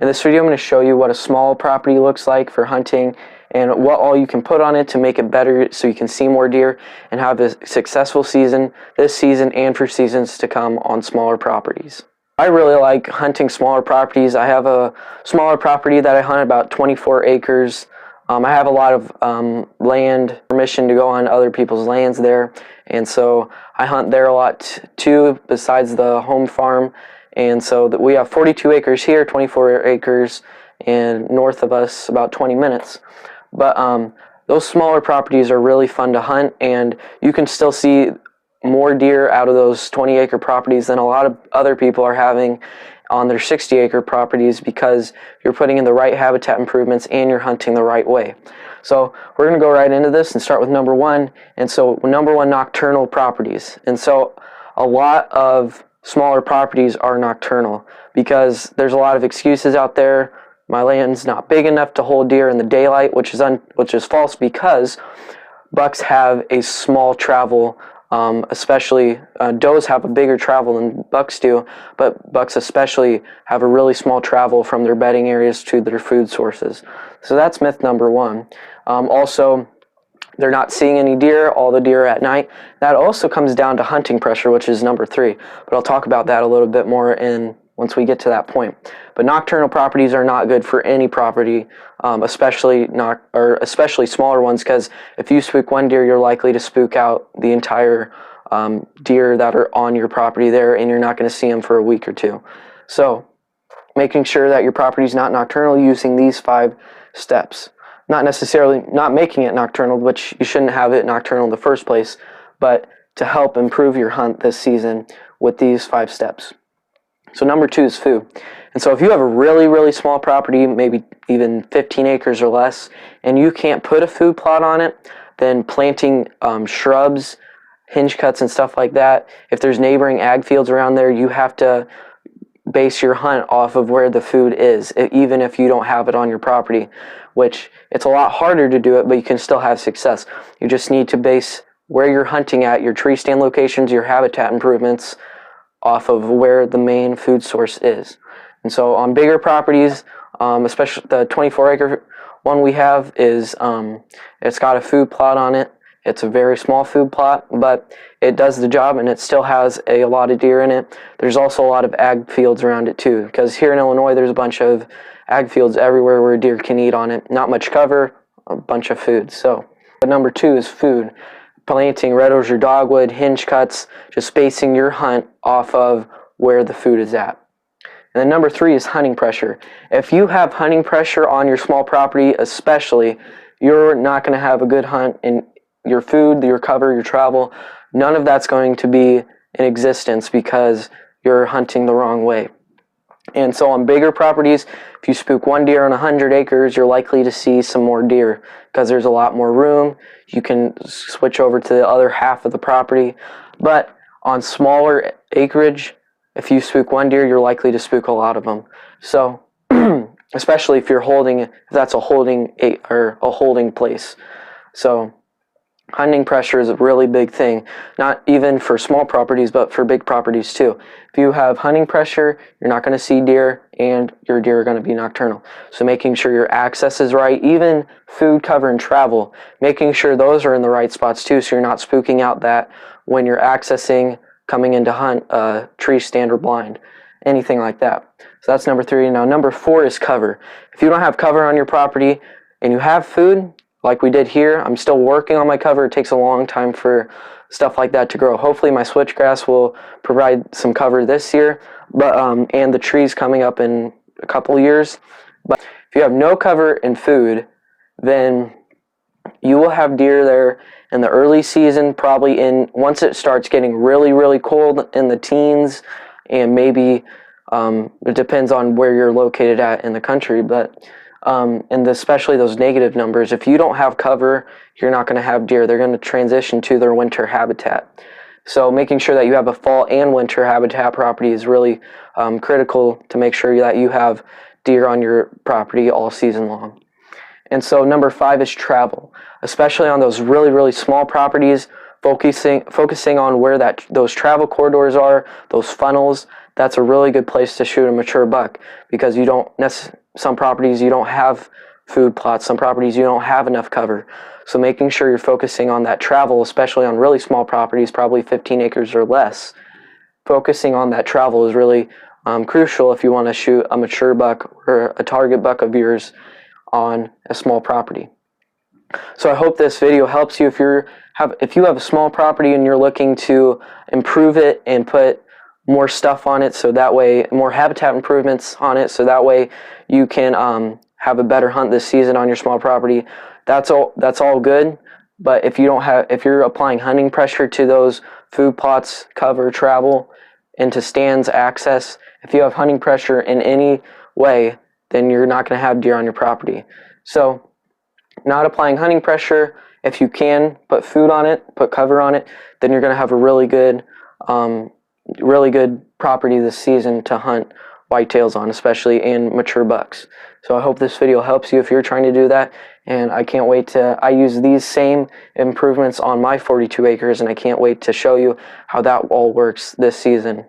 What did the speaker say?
In this video, I'm going to show you what a small property looks like for hunting and what all you can put on it to make it better so you can see more deer and have a successful season this season and for seasons to come on smaller properties. I really like hunting smaller properties. I have a smaller property that I hunt about 24 acres. I have a lot of land, permission to go on other people's lands there, and so I hunt there a lot too besides the home farm. And so we have 42 acres here, 24 acres, and north of us about 20 minutes. But those smaller properties are really fun to hunt, and you can still see more deer out of those 20-acre properties than a lot of other people are having on their 60-acre properties because you're putting in the right habitat improvements and you're hunting the right way. So we're going to go right into this and start with number one. And so number one, nocturnal properties. And so a lot of smaller properties are nocturnal because there's a lot of excuses out there. My land's not big enough to hold deer in the daylight, which is false because bucks have a small travel, especially does have a bigger travel than bucks do, but bucks especially have a really small travel from their bedding areas to their food sources. So that's myth number one. Also, they're not seeing any deer, all the deer at night. That also comes down to hunting pressure, which is number three. But I'll talk about that a little bit more once we get to that point. But nocturnal properties are not good for any property, especially smaller ones, because if you spook one deer, you're likely to spook out the entire deer that are on your property there, and you're not going to see them for a week or two. So making sure that your property is not nocturnal using these 5 steps. Not necessarily not making it nocturnal, which you shouldn't have it nocturnal in the first place, but to help improve your hunt this season with these 5 steps. So number 2 is food. And so if you have a really, really small property, maybe even 15 acres or less, and you can't put a food plot on it, then planting shrubs, hinge cuts and stuff like that, if there's neighboring ag fields around there, you have to base your hunt off of where the food is, even if you don't have it on your property, which it's a lot harder to do it, but you can still have success. You just need to base where you're hunting at, your tree stand locations, your habitat improvements, off of where the main food source is. And so on bigger properties, especially the 24-acre one we have is, it's got a food plot on it. It's a very small food plot, but it does the job and it still has a lot of deer in it. There's also a lot of ag fields around it too, because here in Illinois there's a bunch of ag fields everywhere where deer can eat on it. Not much cover, a bunch of food. So number 2 is food. Planting red osier dogwood, hinge cuts, just spacing your hunt off of where the food is at. And then number 3 is hunting pressure. If you have hunting pressure on your small property especially, you're not going to have a good hunt in your food, your cover, your travel. None of that's going to be in existence because you're hunting the wrong way. And so on bigger properties, if you spook one deer on 100 acres, you're likely to see some more deer because there's a lot more room. You can switch over to the other half of the property. But on smaller acreage, if you spook one deer, you're likely to spook a lot of them. So especially if that's a holding place. So hunting pressure is a really big thing, not even for small properties, but for big properties too. If you have hunting pressure, you're not going to see deer, and your deer are going to be nocturnal. So making sure your access is right, even food, cover, and travel, making sure those are in the right spots too, so you're not spooking out that when you're accessing, coming in to hunt a tree stand or blind, anything like that. So that's number 3. Now number 4 is cover. If you don't have cover on your property and you have food, like we did here, I'm still working on my cover. It takes a long time for stuff like that to grow. Hopefully my switchgrass will provide some cover this year, but and the trees coming up in a couple years. But if you have no cover and food, then You will have deer there in the early season, probably once it starts getting really, really cold in the teens, and maybe it depends on where you're located at in the country, but and especially those negative numbers. If you don't have cover, you're not going to have deer. They're going to transition to their winter habitat. So making sure that you have a fall and winter habitat property is really critical to make sure that you have deer on your property all season long. And so number 5 is travel, especially on those really, really small properties, focusing on where those travel corridors are, those funnels. That's a really good place to shoot a mature buck, because some properties you don't have food plots, some properties you don't have enough cover. So making sure you're focusing on that travel, especially on really small properties, probably 15 acres or less, focusing on that travel is really crucial if you want to shoot a mature buck or a target buck of yours on a small property. So I hope this video helps you if you have a small property and you're looking to improve it and put more stuff on it, so that way more habitat improvements on it, so that way you can have a better hunt this season on your small property. That's all good. But if you're applying hunting pressure to those food plots, cover, travel, into stands, access, if you have hunting pressure in any way, then you're not going to have deer on your property. So not applying hunting pressure, if you can put food on it, put cover on it, then you're going to have a really good property this season to hunt whitetails on, especially in mature bucks. So I hope this video helps you if you're trying to do that, and I use these same improvements on my 42 acres, and I can't wait to show you how that all works this season.